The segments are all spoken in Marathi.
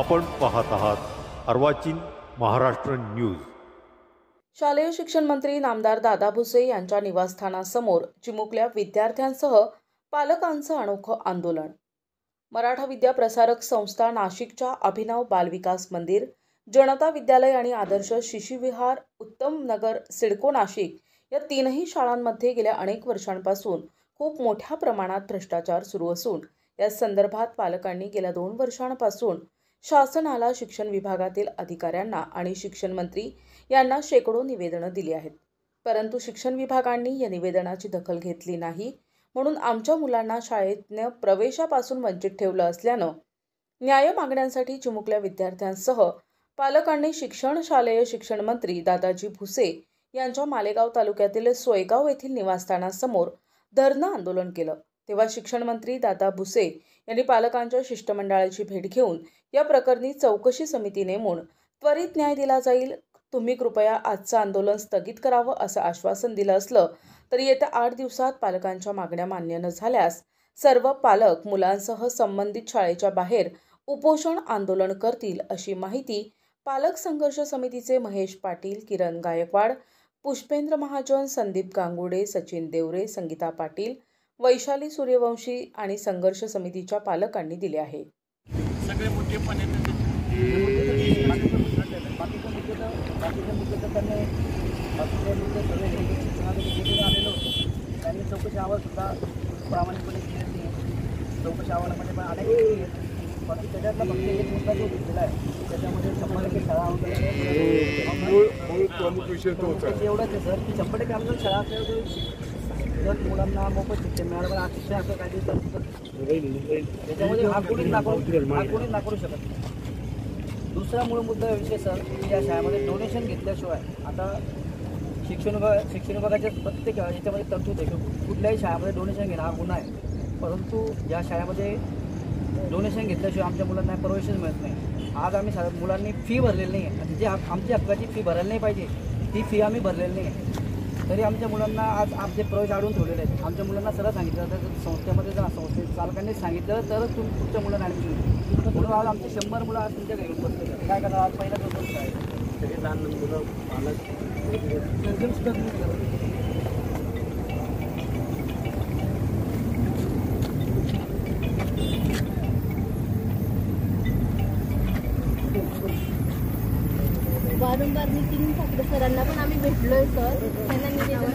आपण पाहत आहात अर्वाचीन महाराष्ट्र न्यूज। शालेय शिक्षण मंत्री नामदार दादा भुसे यांच्या निवासस्थानासमोर चिमुकल्या विद्यार्थ्यांसह पालकांचं अनोखं आंदोलन। मराठा विद्या प्रसारक संस्था नाशिकच्या अभिनव बालविकास मंदिर, जनता विद्यालय आणि आदर्श शिशुविहार उत्तम नगर सिडको नाशिक या तीनही शाळांमध्ये गेल्या अनेक वर्षांपासून खूप मोठ्या प्रमाणात भ्रष्टाचार सुरू असून या संदर्भात पालकांनी गेल्या 2 वर्षांपासून शासनाला, शिक्षण विभागातील अधिकाऱ्यांना आणि शिक्षण मंत्री यांना शेकडो निवेदनं दिली आहेत। परंतु शिक्षण विभागांनी या निवेदनाची दखल घेतली नाही, म्हणून आमच्या मुलांना शाळेत प्रवेशापासून वंचित ठेवलं असल्यानं न्याय मागण्यांसाठी चिमुकल्या विद्यार्थ्यांसह पालकांनी शालेय शिक्षण मंत्री दादाजी भुसे यांच्या मालेगाव तालुक्यातील सोयगाव येथील निवासस्थानासमोर धरणं आंदोलन केलं। तेव्हा शिक्षण मंत्री दादा भुसे यांनी पालकांच्या शिष्टमंडळाची भेट घेऊन या प्रकरणी चौकशी समिती नेमून त्वरित न्याय दिला जाईल, तुम्ही कृपया आजचं आंदोलन स्थगित करावं असं आश्वासन दिलं असलं तरी येत्या 8 दिवसात पालकांच्या मागण्या मान्य न झाल्यास सर्व पालक मुलांसह संबंधित शाळेच्या बाहेर उपोषण आंदोलन करतील, अशी माहिती पालक संघर्ष समितीचे महेश पाटील, किरण गायकवाड, पुष्पेंद्र महाजन, संदीप गांगुडे, सचिन देवरे, संगीता पाटील, वैशाली सूर्यवंशी आणि संघर्ष समितीच्या पालकांनी दिले आहे। सगळे मोठे पण त्यांनी चौकशी अहवाल सुद्धा प्रामाणिकपणे केलेली आहे। चौकशी अहवालामध्ये पण अनेक बाकी त्याच्यातला फक्त एक मुद्दा जो घेतलेला आहे त्याच्यामध्ये 100% शाळा प्रमुख विषय तोच आहे। एवढंच आहे सर की 100% आमचं शाळा असल्यावर जर मुलांना मोफत शिक्षण मिळालं अक्षय असं काही त्याच्यामध्ये हा कोणीच नाकारू शकत नाही। दुसरा मूळ मुद्दा विषय सर की या शाळेमध्ये डोनेशन घेतल्याशिवाय आता शिक्षण विभागाच्या प्रत्येक याच्यामध्ये तरतूद आहे की कुठल्याही शाळेमध्ये डोनेशन घेणं हा गुन्हा आहे, परंतु या शाळेमध्ये डोनेशन घेतल्याशिवाय आमच्या मुलांना प्रवेशच मिळत नाही। आज आम्ही मुलांनी फी भरलेली नाही आहे आणि जी आमची हक्काची फी भरायला नाही पाहिजे ती फी आम्ही भरलेली नाही आहे, तरी आमच्या मुलांना आज आमचे प्रवेश अडवून ठेवलेले आहेत। आमच्या मुलांना सरळ सांगितलं तर संस्थेमध्ये जा, चालकांनी सांगितलं तरच तुमच्या मुलांना ॲडमिशन म्हणून आज आमचे 100 मुलं आज तुमच्या घरी बसले। काय करणार आज पहिला तो आहे तरी लहान मुलं पालक वारंवार मीटिंग ठाकरे सरांना पण आम्ही भेटलोय सर, त्यांना निवेदन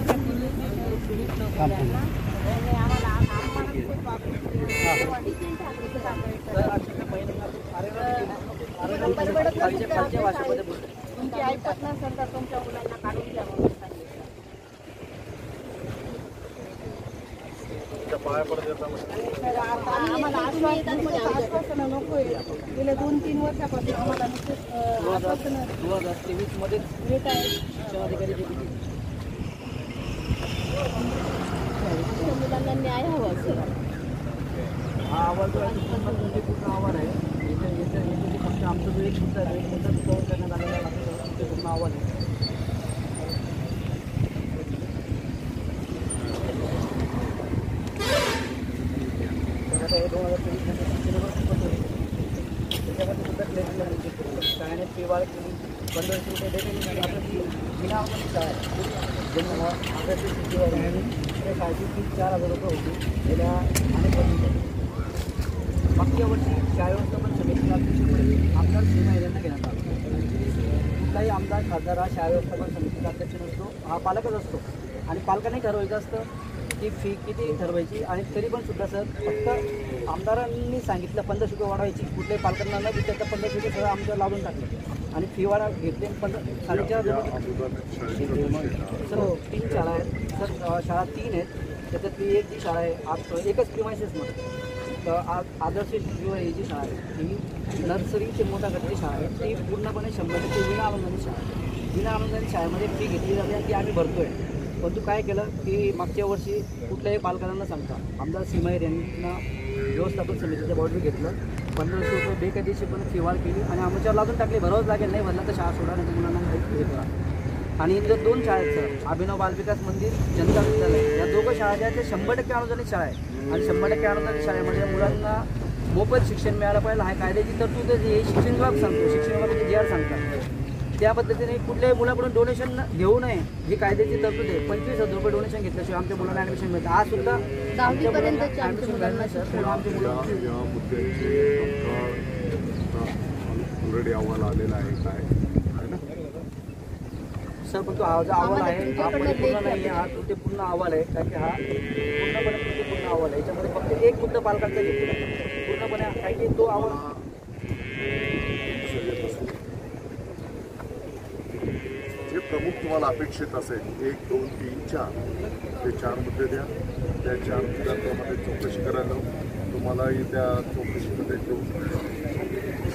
तुमची ऐकत नसेल तर तुमच्या मुलांना काढून घ्या म्हणून आम्हाला आश्वासन नको आहे। गेल्या 2-3 वर्षापासून आम्हाला 2023 मध्ये भेट आहे शिक्षणाधिकारी मुलांना न्याय हवा सर। हा अहवाल जो आहे पूर्ण अहवाल आहे। याच्यामध्ये फक्त आमचं जो एक मुद्दा आहे कव्हर करण्यात आलेला आहे, ते पूर्ण अहवाल आहे। हे 2023 त्याच्यामध्ये सुद्धा क्लेम शाळेने फी वाढ केली, 1500 रुपये देते आपलं फी विनाअनुदानित शाळा आहे। ज्यांनी आदर्श शिशुविहार आहे त्या शाळेची फी 4000 रुपये होती गेल्या अनेक वर्षांसाठी। मागच्या वर्षी शाळा व्यवस्थापन समितीला अध्यक्षपदी आमदार सीमा यांना घेण्यात आलं। कुठलाही आमदार खासदार हा शाळा व्यवस्थापन समितीचा अध्यक्ष नसतो, हा पालकच असतो आणि पालकांनी ठरवायचं असतं की फी किती ठरवायची। आणि तरी पण सुद्धा सर फक्त आमदारांनी सांगितलं 1500 रुपये वाढवायची, कुठल्याही पालकांना न देता 1500 रुपये सगळं आमच्या लावून टाकले आणि फी वाढ घेतले 4.5 सर 3 शाळा आहेत सर, शाळा 3 आहेत त्याच्यातली एक जी शाळा आहे आज एकच प्रिमायसेसमध्ये आदर्श शिशुविहार ही जी शाळा आहे ही नर्सरी ते मोठा गटाची शाळा आहे, ती पूर्णपणे 100% विनाअनुदानित शाळा आहे। विनाअनुदानित शाळेमध्ये फी घेतली जाते आणि ती आम्ही भरतो आहे, परंतु काय केलं की मागच्या वर्षी कुठल्याही पालकांना सांगता आमदार सीमायर यांना व्यवस्थापन समितीच्या बॉर्डर घेतलं, 1500 रुपये बेकायदेशीरपणे फी वाढ केली आणि आमच्यावर लागून टाकले, भरावंच लागेल, नाही भरला तर शाळा सोडा, नाही मुलांना हे करा। आणि इथं 2 शाळा आहेत सर, अभिनव बालविकास मंदिर, जनता विद्यालय, या दोघं शाळा ज्या त्या 100% अनुदानित शाळा आहे आणि 100% अनुदानित शाळेमध्ये मुलांना मोफत शिक्षण मिळालं पाहिजे हा कायद्याची तरतूद आहे. हे शिक्षण विभाग सांगतो, शिक्षण विभागाचे जे आर सांगतात त्या पद्धतीने कुठल्याही मुलाकडून डोनेशन घेऊ नये ही कायद्याची तरतूद आहे. 25,000 रुपये डोनेशन घेतल्याशिवाय आमच्या मुलांना ॲडमिशन मिळतं. आज सुद्धा आमच्या मुलांना ॲडमिशन मिळालं नाही सर. तेव्हा आमच्या मुलांना या मुद्द्याचे ऑलरेडी अहवाल आलेला आहे काय आहे ना सर, पण तो हा जो अहवाल आहे हा पूर्ण नाही आहे. हा त्रुटीपूर्ण अहवाल आहे. कारण की हा पूर्णपणे त्रुटीपूर्ण अहवाल आहे. याच्यामध्ये फक्त एक मुद्दा पालकांचा घेतलेला आहे पूर्णपणे. कारण की तो अहवाल जे प्रमुख तुम्हाला अपेक्षित असेल 1, 2, 3, 4 ते 4 मुद्दे द्या. त्या 4 मुद्द्यांप्रमाणे चौकशी करायला तुम्हालाही त्या चौकशीमध्ये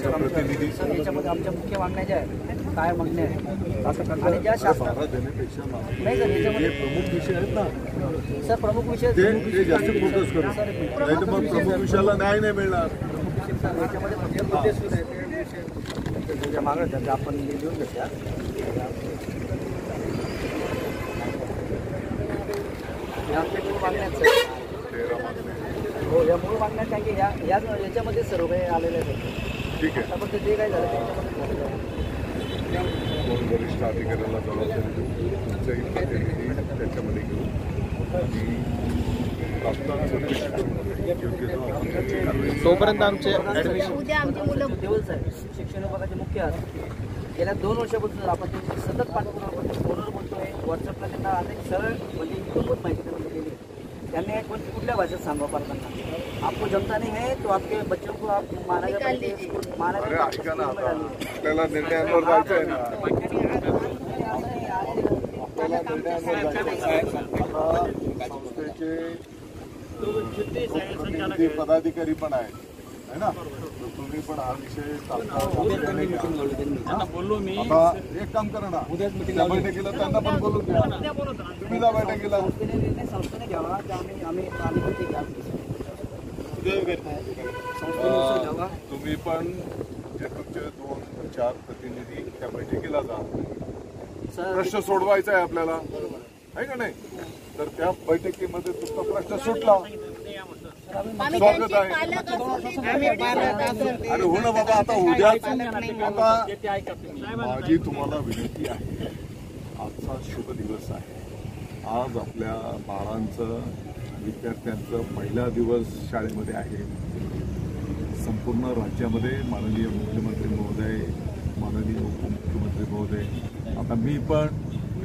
प्रतिनिधी सर, याच्यामध्ये आमच्या मुख्य मागण्या ज्या आहेत काय मागण्या आहेत आणि ज्या शासन बारा देण्यापेक्षा नाही सर जे याच्यामध्ये प्रमुख विषय आहेत ना सर प्रमुख विषय ते जास्त फोकस करू. नाही तर मग प्रमुख विषयाला न्याय नाही मिळणार. याच्यामध्ये फक्त मुद्दे सुरू आहेत त्याच्या मागण्या आहेत, त्या आपण लिहून घेतल्या. या आमच्या मूळ मागण्या आहेत सर. 13 मागण्या. हो, या मूळ मागण्या काय की याच्यामध्ये सर्व काही आलेले आहेत. ठीक आहे. फक्त ते काय झालं त्याच्यामध्ये दोन वरिष्ठ अधिकाऱ्याला जबाबदारी देऊ. तुमचंही प्रतिनिधी त्याच्यामध्ये घेऊ आणि तात्काळ चौकशी करून योग्य जो आपण त्याची कारवाई तोपर्यंत आमचे उद्या आमची मुलं देवल साहेब शिक्षण विभागाचे मुख्य आहेत. गेल्या 2 वर्षापासून आपण त्यांची सतत पाठपुरावा करतो. फोनवर बोलतोय, व्हॉट्सअपला त्यांना अनेक सरळ म्हणजे इतकं माहिती त्यांनी दिली. त्यांनी कुठल्या भाषेत सांगा पालकांना आपको जनता नहीं है तो आपके बच्चों को आप मानायला पाहिजे. अरे ऐका ना आता आपल्याला निर्णयांवर जायचं आहे ना. आपल्याला निर्णयांवर जायचं आहे. आता संस्थेचे प्रतिनिधी पदाधिकारी पण आहेत है ना. तर तुम्ही पण हा विषय आता एक काम करा ना त्या बैठकीला त्यांना पण बोलून द्या. तुम्ही जा बैठकीला. संस्थेने घ्यावा आम्ही तुम्ही पण जे तुमचे 2-4 प्रतिनिधी त्या बैठकीला जा. प्रश्न सोडवायचा आहे आपल्याला आहे का नाही. तर त्या बैठकीमध्ये तुमचा प्रश्न सुटला स्वागत आहे. अरे हो ना बाबा. आता उद्याच आता माझी तुम्हाला विनंती आहे. आजचा शुभ दिवस आहे. आज आपल्या बाळांचं विद्यार्थ्यांचं पहिला दिवस शाळेमध्ये आहे. संपूर्ण राज्यामध्ये माननीय मुख्यमंत्री महोदय, माननीय उपमुख्यमंत्री महोदय, आता मी पण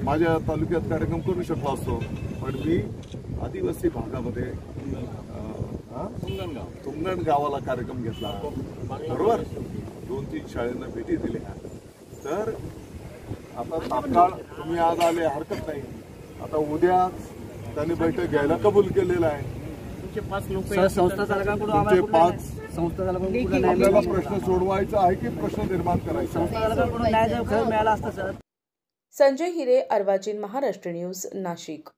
माझ्या तालुक्यात कार्यक्रम करू शकलो असतो पण मी आदिवासी भागामध्ये तुंगण गावाला कार्यक्रम घेतला बरोबर. 2-3 शाळांना भेटी दिल्या. तर आता तात्काळ तुम्ही आज आले हरकत नाही. आता उद्या त्यांनी बैठक घ्यायला कबूल केलेलं आहे. संस्था चालकांकडून तुमचे 5 संस्था चालकांकडून आपल्याला प्रश्न सोडवायचा आहे की प्रश्न निर्माण करायचा. संस्था चालकांकडून न्याय जर खरं मिळाला असता सर. संजय हिरे, अर्वाचीन, महाराष्ट्र न्यूज, नाशिक.